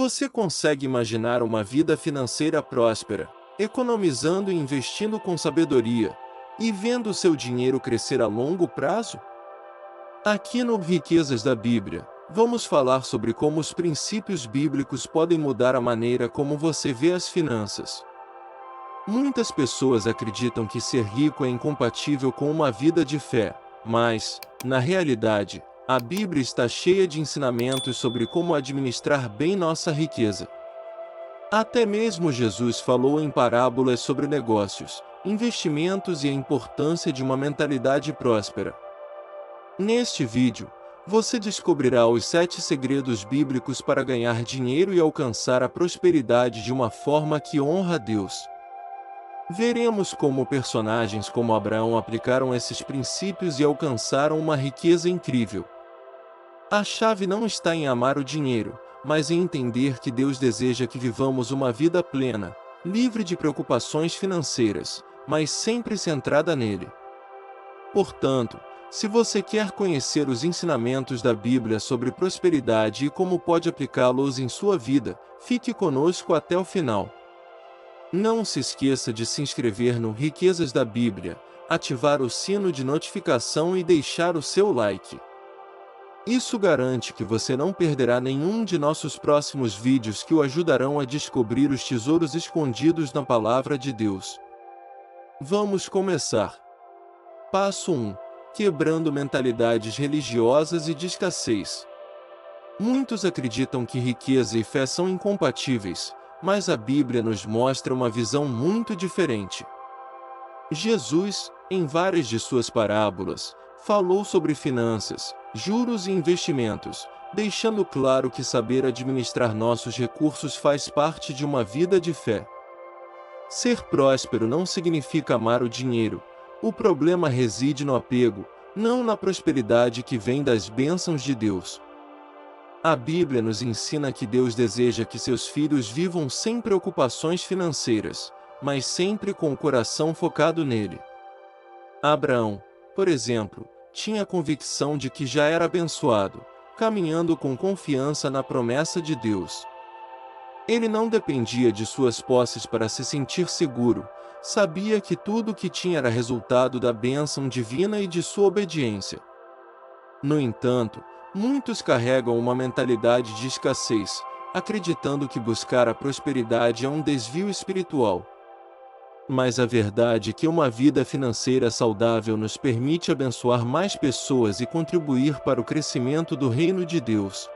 Você consegue imaginar uma vida financeira próspera, economizando e investindo com sabedoria, e vendo seu dinheiro crescer a longo prazo? Aqui no Riquezas da Bíblia, vamos falar sobre como os princípios bíblicos podem mudar a maneira como você vê as finanças. Muitas pessoas acreditam que ser rico é incompatível com uma vida de fé, mas, na realidade, a Bíblia está cheia de ensinamentos sobre como administrar bem nossa riqueza. Até mesmo Jesus falou em parábolas sobre negócios, investimentos e a importância de uma mentalidade próspera. Neste vídeo, você descobrirá os 7 segredos bíblicos para ganhar dinheiro e alcançar a prosperidade de uma forma que honra a Deus. Veremos como personagens como Abraão aplicaram esses princípios e alcançaram uma riqueza incrível. A chave não está em amar o dinheiro, mas em entender que Deus deseja que vivamos uma vida plena, livre de preocupações financeiras, mas sempre centrada nele. Portanto, se você quer conhecer os ensinamentos da Bíblia sobre prosperidade e como pode aplicá-los em sua vida, fique conosco até o final. Não se esqueça de se inscrever no Riquezas da Bíblia, ativar o sino de notificação e deixar o seu like. Isso garante que você não perderá nenhum de nossos próximos vídeos que o ajudarão a descobrir os tesouros escondidos na Palavra de Deus. Vamos começar. Passo 1. Quebrando mentalidades religiosas e de escassez. Muitos acreditam que riqueza e fé são incompatíveis, mas a Bíblia nos mostra uma visão muito diferente. Jesus, em várias de suas parábolas, falou sobre finanças, juros e investimentos, deixando claro que saber administrar nossos recursos faz parte de uma vida de fé. Ser próspero não significa amar o dinheiro. O problema reside no apego, não na prosperidade que vem das bênçãos de Deus. A Bíblia nos ensina que Deus deseja que seus filhos vivam sem preocupações financeiras, mas sempre com o coração focado nele. Abraão, por exemplo, tinha a convicção de que já era abençoado, caminhando com confiança na promessa de Deus. Ele não dependia de suas posses para se sentir seguro, sabia que tudo o que tinha era resultado da bênção divina e de sua obediência. No entanto, muitos carregam uma mentalidade de escassez, acreditando que buscar a prosperidade é um desvio espiritual. Mas a verdade é que uma vida financeira saudável nos permite abençoar mais pessoas e contribuir para o crescimento do reino de Deus.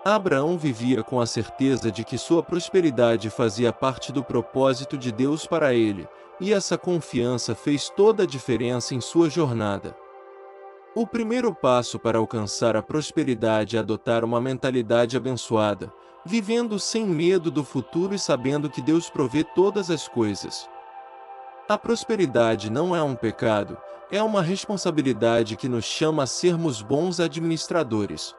Abraão vivia com a certeza de que sua prosperidade fazia parte do propósito de Deus para ele, e essa confiança fez toda a diferença em sua jornada. O primeiro passo para alcançar a prosperidade é adotar uma mentalidade abençoada, vivendo sem medo do futuro e sabendo que Deus provê todas as coisas. A prosperidade não é um pecado, é uma responsabilidade que nos chama a sermos bons administradores.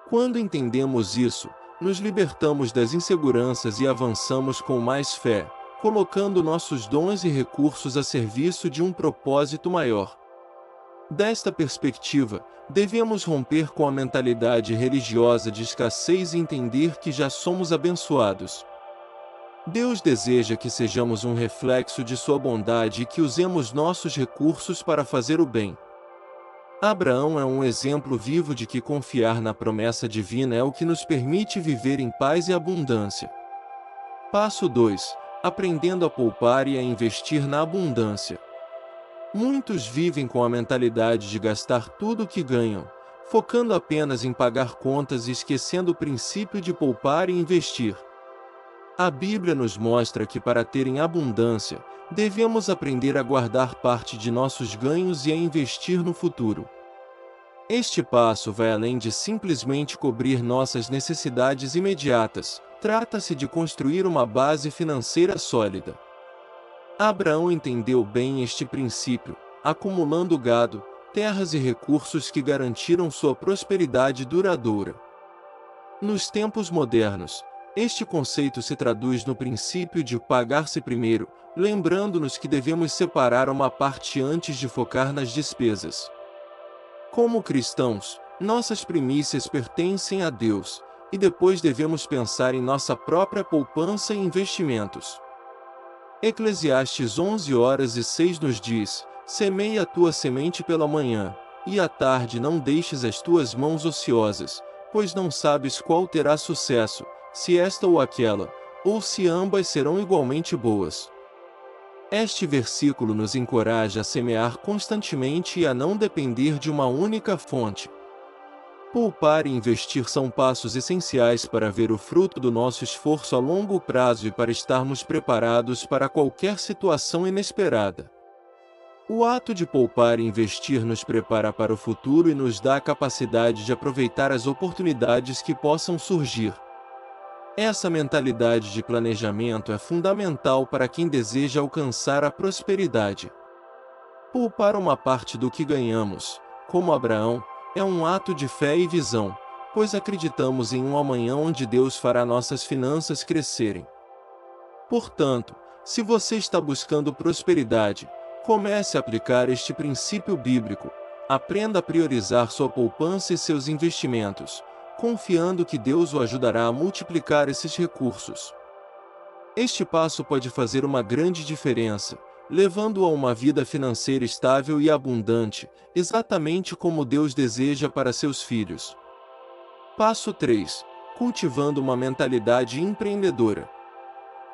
Quando entendemos isso, nos libertamos das inseguranças e avançamos com mais fé, colocando nossos dons e recursos a serviço de um propósito maior. Desta perspectiva, devemos romper com a mentalidade religiosa de escassez e entender que já somos abençoados. Deus deseja que sejamos um reflexo de sua bondade e que usemos nossos recursos para fazer o bem. Abraão é um exemplo vivo de que confiar na promessa divina é o que nos permite viver em paz e abundância. Passo 2. Aprendendo a poupar e a investir na abundância. Muitos vivem com a mentalidade de gastar tudo o que ganham, focando apenas em pagar contas e esquecendo o princípio de poupar e investir. A Bíblia nos mostra que para terem abundância, devemos aprender a guardar parte de nossos ganhos e a investir no futuro. Este passo vai além de simplesmente cobrir nossas necessidades imediatas, trata-se de construir uma base financeira sólida. Abraão entendeu bem este princípio, acumulando gado, terras e recursos que garantiram sua prosperidade duradoura. Nos tempos modernos, este conceito se traduz no princípio de pagar-se primeiro, lembrando-nos que devemos separar uma parte antes de focar nas despesas. Como cristãos, nossas primícias pertencem a Deus, e depois devemos pensar em nossa própria poupança e investimentos. Eclesiastes 11h06 nos diz: semeia a tua semente pela manhã, e à tarde não deixes as tuas mãos ociosas, pois não sabes qual terá sucesso, se esta ou aquela, ou se ambas serão igualmente boas. Este versículo nos encoraja a semear constantemente e a não depender de uma única fonte. Poupar e investir são passos essenciais para ver o fruto do nosso esforço a longo prazo e para estarmos preparados para qualquer situação inesperada. O ato de poupar e investir nos prepara para o futuro e nos dá a capacidade de aproveitar as oportunidades que possam surgir. Essa mentalidade de planejamento é fundamental para quem deseja alcançar a prosperidade. Poupar uma parte do que ganhamos, como Abraão, é um ato de fé e visão, pois acreditamos em um amanhã onde Deus fará nossas finanças crescerem. Portanto, se você está buscando prosperidade, comece a aplicar este princípio bíblico. Aprenda a priorizar sua poupança e seus investimentos, confiando que Deus o ajudará a multiplicar esses recursos. Este passo pode fazer uma grande diferença, levando-o a uma vida financeira estável e abundante, exatamente como Deus deseja para seus filhos. Passo 3. Cultivando uma mentalidade empreendedora.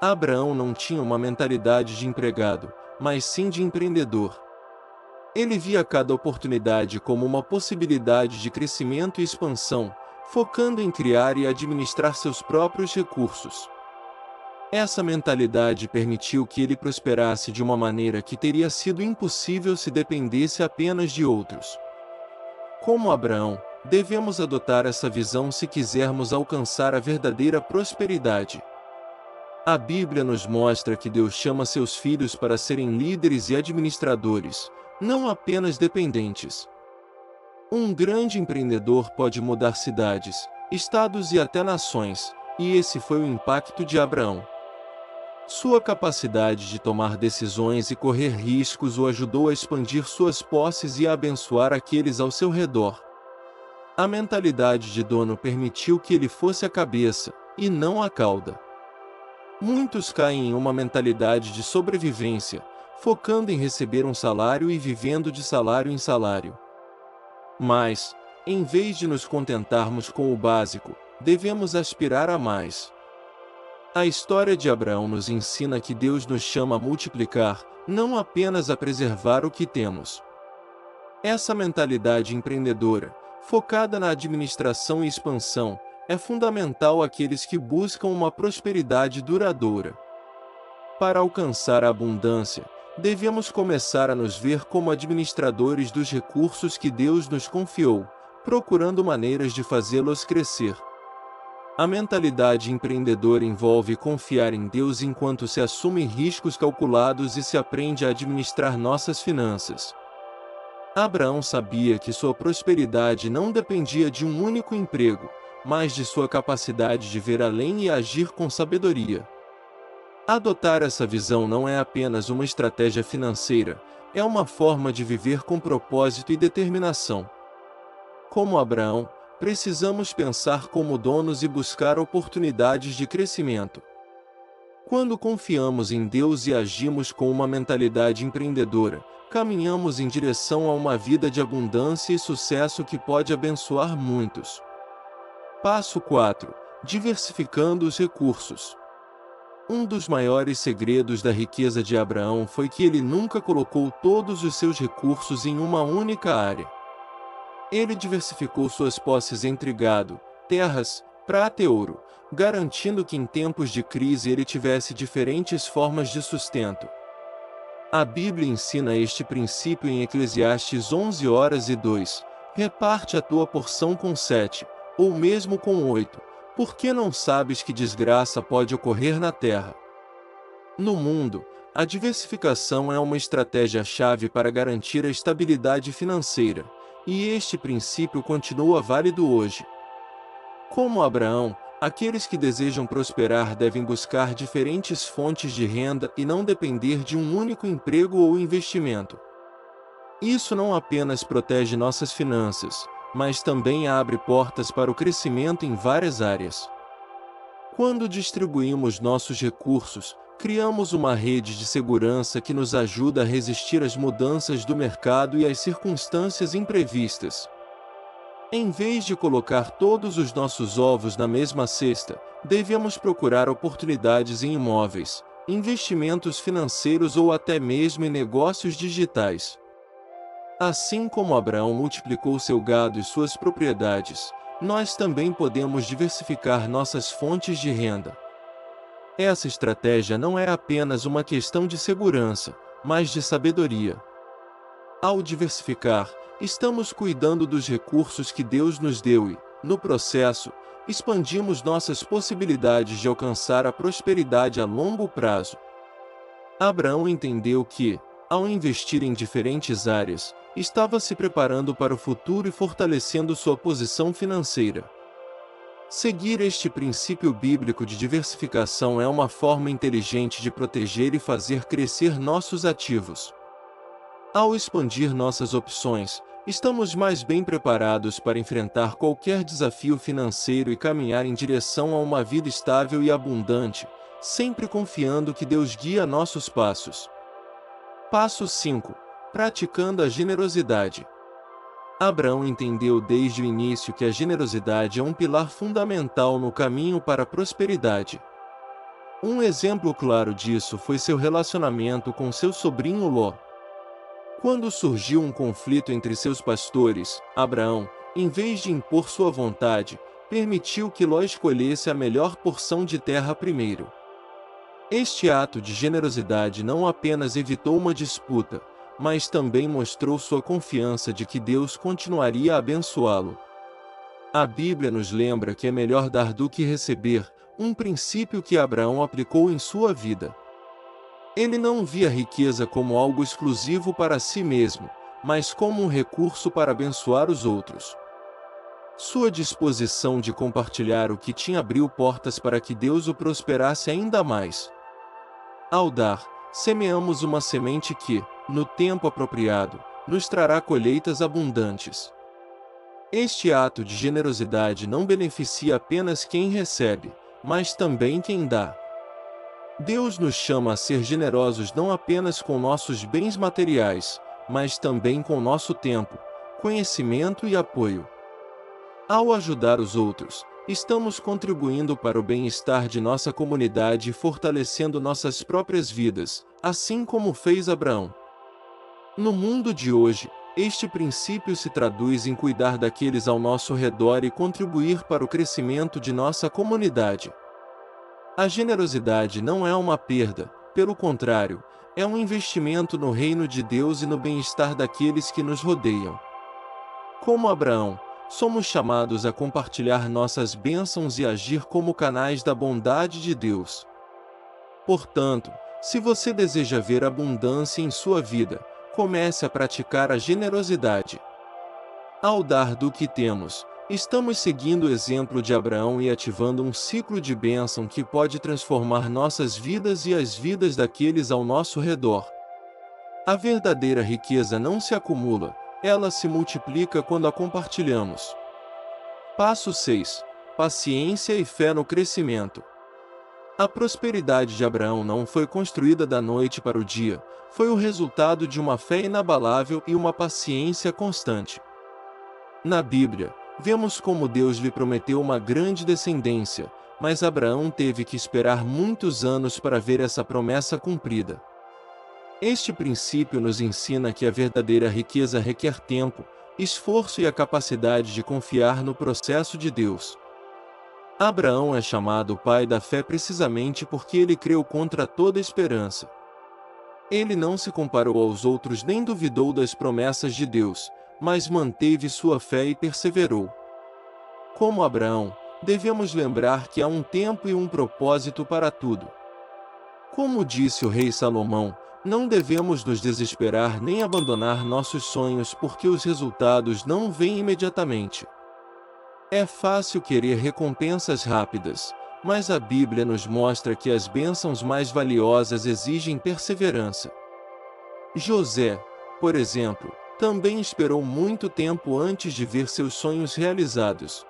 Abraão não tinha uma mentalidade de empregado, mas sim de empreendedor. Ele via cada oportunidade como uma possibilidade de crescimento e expansão, focando em criar e administrar seus próprios recursos. Essa mentalidade permitiu que ele prosperasse de uma maneira que teria sido impossível se dependesse apenas de outros. Como Abraão, devemos adotar essa visão se quisermos alcançar a verdadeira prosperidade. A Bíblia nos mostra que Deus chama seus filhos para serem líderes e administradores, não apenas dependentes. Um grande empreendedor pode mudar cidades, estados e até nações, e esse foi o impacto de Abraão. Sua capacidade de tomar decisões e correr riscos o ajudou a expandir suas posses e a abençoar aqueles ao seu redor. A mentalidade de dono permitiu que ele fosse a cabeça, e não a cauda. Muitos caem em uma mentalidade de sobrevivência, focando em receber um salário e vivendo de salário em salário. Mas, em vez de nos contentarmos com o básico, devemos aspirar a mais. A história de Abraão nos ensina que Deus nos chama a multiplicar, não apenas a preservar o que temos. Essa mentalidade empreendedora, focada na administração e expansão, é fundamental àqueles que buscam uma prosperidade duradoura. Para alcançar a abundância, devemos começar a nos ver como administradores dos recursos que Deus nos confiou, procurando maneiras de fazê-los crescer. A mentalidade empreendedora envolve confiar em Deus enquanto se assume riscos calculados e se aprende a administrar nossas finanças. Abraão sabia que sua prosperidade não dependia de um único emprego, mas de sua capacidade de ver além e agir com sabedoria. Adotar essa visão não é apenas uma estratégia financeira, é uma forma de viver com propósito e determinação. Como Abraão, precisamos pensar como donos e buscar oportunidades de crescimento. Quando confiamos em Deus e agimos com uma mentalidade empreendedora, caminhamos em direção a uma vida de abundância e sucesso que pode abençoar muitos. Passo 4. Diversificando os recursos. Um dos maiores segredos da riqueza de Abraão foi que ele nunca colocou todos os seus recursos em uma única área. Ele diversificou suas posses entre gado, terras, prata e ouro, garantindo que em tempos de crise ele tivesse diferentes formas de sustento. A Bíblia ensina este princípio em Eclesiastes 11h02, reparte a tua porção com 7, ou mesmo com 8, porque não sabes que desgraça pode ocorrer na terra. No mundo, a diversificação é uma estratégia-chave para garantir a estabilidade financeira, e este princípio continua válido hoje. Como Abraão, aqueles que desejam prosperar devem buscar diferentes fontes de renda e não depender de um único emprego ou investimento. Isso não apenas protege nossas finanças, mas também abre portas para o crescimento em várias áreas. Quando distribuímos nossos recursos, criamos uma rede de segurança que nos ajuda a resistir às mudanças do mercado e às circunstâncias imprevistas. Em vez de colocar todos os nossos ovos na mesma cesta, devemos procurar oportunidades em imóveis, investimentos financeiros ou até mesmo em negócios digitais. Assim como Abraão multiplicou seu gado e suas propriedades, nós também podemos diversificar nossas fontes de renda. Essa estratégia não é apenas uma questão de segurança, mas de sabedoria. Ao diversificar, estamos cuidando dos recursos que Deus nos deu e, no processo, expandimos nossas possibilidades de alcançar a prosperidade a longo prazo. Abraão entendeu que, ao investir em diferentes áreas, estava se preparando para o futuro e fortalecendo sua posição financeira. Seguir este princípio bíblico de diversificação é uma forma inteligente de proteger e fazer crescer nossos ativos. Ao expandir nossas opções, estamos mais bem preparados para enfrentar qualquer desafio financeiro e caminhar em direção a uma vida estável e abundante, sempre confiando que Deus guia nossos passos. Passo 5. Praticando a generosidade. Abraão entendeu desde o início que a generosidade é um pilar fundamental no caminho para a prosperidade. Um exemplo claro disso foi seu relacionamento com seu sobrinho Ló. Quando surgiu um conflito entre seus pastores, Abraão, em vez de impor sua vontade, permitiu que Ló escolhesse a melhor porção de terra primeiro. Este ato de generosidade não apenas evitou uma disputa, mas também mostrou sua confiança de que Deus continuaria a abençoá-lo. A Bíblia nos lembra que é melhor dar do que receber, um princípio que Abraão aplicou em sua vida. Ele não via a riqueza como algo exclusivo para si mesmo, mas como um recurso para abençoar os outros. Sua disposição de compartilhar o que tinha abriu portas para que Deus o prosperasse ainda mais. Ao dar, semeamos uma semente que, no tempo apropriado, nos trará colheitas abundantes. Este ato de generosidade não beneficia apenas quem recebe, mas também quem dá. Deus nos chama a ser generosos não apenas com nossos bens materiais, mas também com nosso tempo, conhecimento e apoio. Ao ajudar os outros, estamos contribuindo para o bem-estar de nossa comunidade e fortalecendo nossas próprias vidas, assim como fez Abraão. No mundo de hoje, este princípio se traduz em cuidar daqueles ao nosso redor e contribuir para o crescimento de nossa comunidade. A generosidade não é uma perda, pelo contrário, é um investimento no reino de Deus e no bem-estar daqueles que nos rodeiam. Como Abraão, somos chamados a compartilhar nossas bênçãos e agir como canais da bondade de Deus. Portanto, se você deseja ver abundância em sua vida, comece a praticar a generosidade. Ao dar do que temos, estamos seguindo o exemplo de Abraão e ativando um ciclo de bênção que pode transformar nossas vidas e as vidas daqueles ao nosso redor. A verdadeira riqueza não se acumula, ela se multiplica quando a compartilhamos. Passo 6. Paciência e fé no crescimento. A prosperidade de Abraão não foi construída da noite para o dia, foi o resultado de uma fé inabalável e uma paciência constante. Na Bíblia, vemos como Deus lhe prometeu uma grande descendência, mas Abraão teve que esperar muitos anos para ver essa promessa cumprida. Este princípio nos ensina que a verdadeira riqueza requer tempo, esforço e a capacidade de confiar no processo de Deus. Abraão é chamado pai da fé precisamente porque ele creu contra toda esperança. Ele não se comparou aos outros nem duvidou das promessas de Deus, mas manteve sua fé e perseverou. Como Abraão, devemos lembrar que há um tempo e um propósito para tudo. Como disse o rei Salomão, não devemos nos desesperar nem abandonar nossos sonhos porque os resultados não vêm imediatamente. É fácil querer recompensas rápidas, mas a Bíblia nos mostra que as bênçãos mais valiosas exigem perseverança. José, por exemplo, Também esperou muito tempo antes de ver seus sonhos realizados.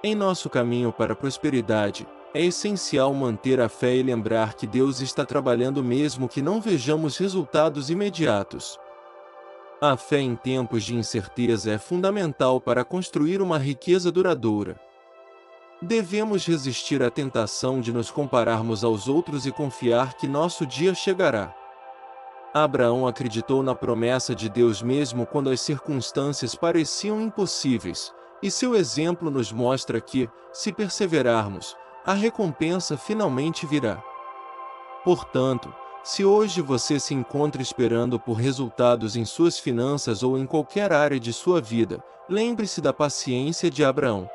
Em nosso caminho para a prosperidade, é essencial manter a fé e lembrar que Deus está trabalhando mesmo que não vejamos resultados imediatos. A fé em tempos de incerteza é fundamental para construir uma riqueza duradoura. Devemos resistir à tentação de nos compararmos aos outros e confiar que nosso dia chegará. Abraão acreditou na promessa de Deus mesmo quando as circunstâncias pareciam impossíveis, e seu exemplo nos mostra que, se perseverarmos, a recompensa finalmente virá. Portanto, se hoje você se encontra esperando por resultados em suas finanças ou em qualquer área de sua vida, lembre-se da paciência de Abraão.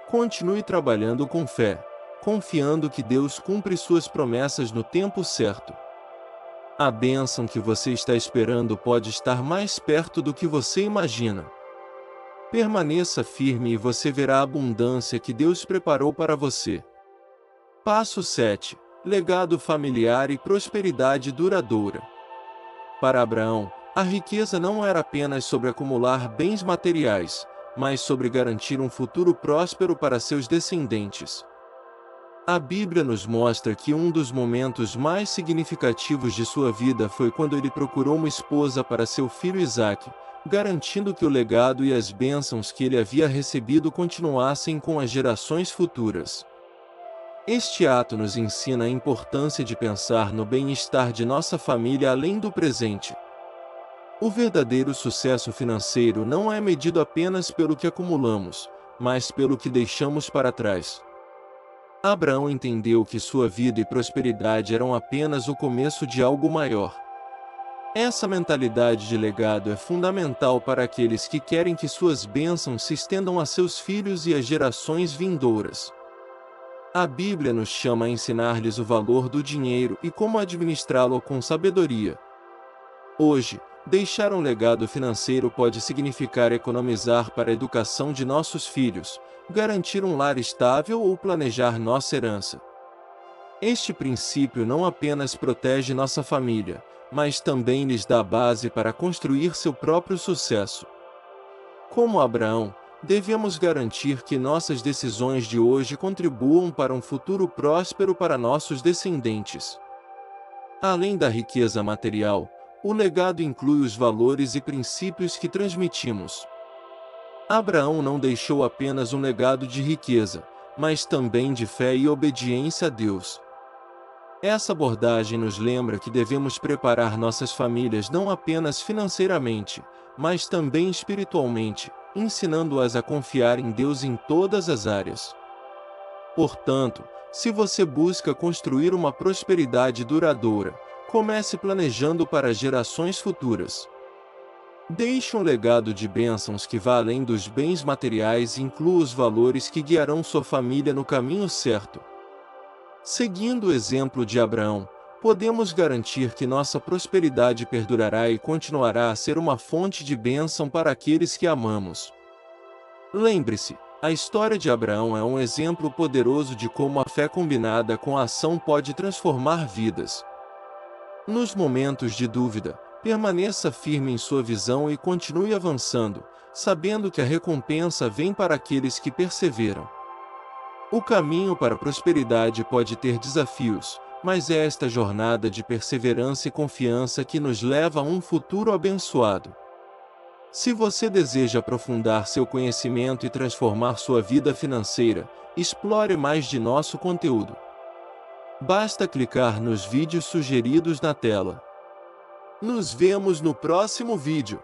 Continue trabalhando com fé, confiando que Deus cumpre suas promessas no tempo certo. A bênção que você está esperando pode estar mais perto do que você imagina. Permaneça firme e você verá a abundância que Deus preparou para você. Passo 7. Legado familiar e prosperidade duradoura. Para Abraão, a riqueza não era apenas sobre acumular bens materiais, mas sobre garantir um futuro próspero para seus descendentes. A Bíblia nos mostra que um dos momentos mais significativos de sua vida foi quando ele procurou uma esposa para seu filho Isaque, garantindo que o legado e as bênçãos que ele havia recebido continuassem com as gerações futuras. Este ato nos ensina a importância de pensar no bem-estar de nossa família além do presente. O verdadeiro sucesso financeiro não é medido apenas pelo que acumulamos, mas pelo que deixamos para trás. Abraão entendeu que sua vida e prosperidade eram apenas o começo de algo maior. Essa mentalidade de legado é fundamental para aqueles que querem que suas bênçãos se estendam a seus filhos e às gerações vindouras. A Bíblia nos chama a ensinar-lhes o valor do dinheiro e como administrá-lo com sabedoria. Hoje, deixar um legado financeiro pode significar economizar para a educação de nossos filhos, garantir um lar estável ou planejar nossa herança. Este princípio não apenas protege nossa família, mas também lhes dá base para construir seu próprio sucesso. Como Abraão, devemos garantir que nossas decisões de hoje contribuam para um futuro próspero para nossos descendentes. Além da riqueza material, o legado inclui os valores e princípios que transmitimos. Abraão não deixou apenas um legado de riqueza, mas também de fé e obediência a Deus. Essa abordagem nos lembra que devemos preparar nossas famílias não apenas financeiramente, mas também espiritualmente, ensinando-as a confiar em Deus em todas as áreas. Portanto, se você busca construir uma prosperidade duradoura, comece planejando para gerações futuras. Deixe um legado de bênçãos que vá além dos bens materiais e inclua os valores que guiarão sua família no caminho certo. Seguindo o exemplo de Abraão, podemos garantir que nossa prosperidade perdurará e continuará a ser uma fonte de bênção para aqueles que amamos. Lembre-se, a história de Abraão é um exemplo poderoso de como a fé combinada com a ação pode transformar vidas. Nos momentos de dúvida, permaneça firme em sua visão e continue avançando, sabendo que a recompensa vem para aqueles que perseveram. O caminho para a prosperidade pode ter desafios, mas é esta jornada de perseverança e confiança que nos leva a um futuro abençoado. Se você deseja aprofundar seu conhecimento e transformar sua vida financeira, explore mais de nosso conteúdo. Basta clicar nos vídeos sugeridos na tela. Nos vemos no próximo vídeo.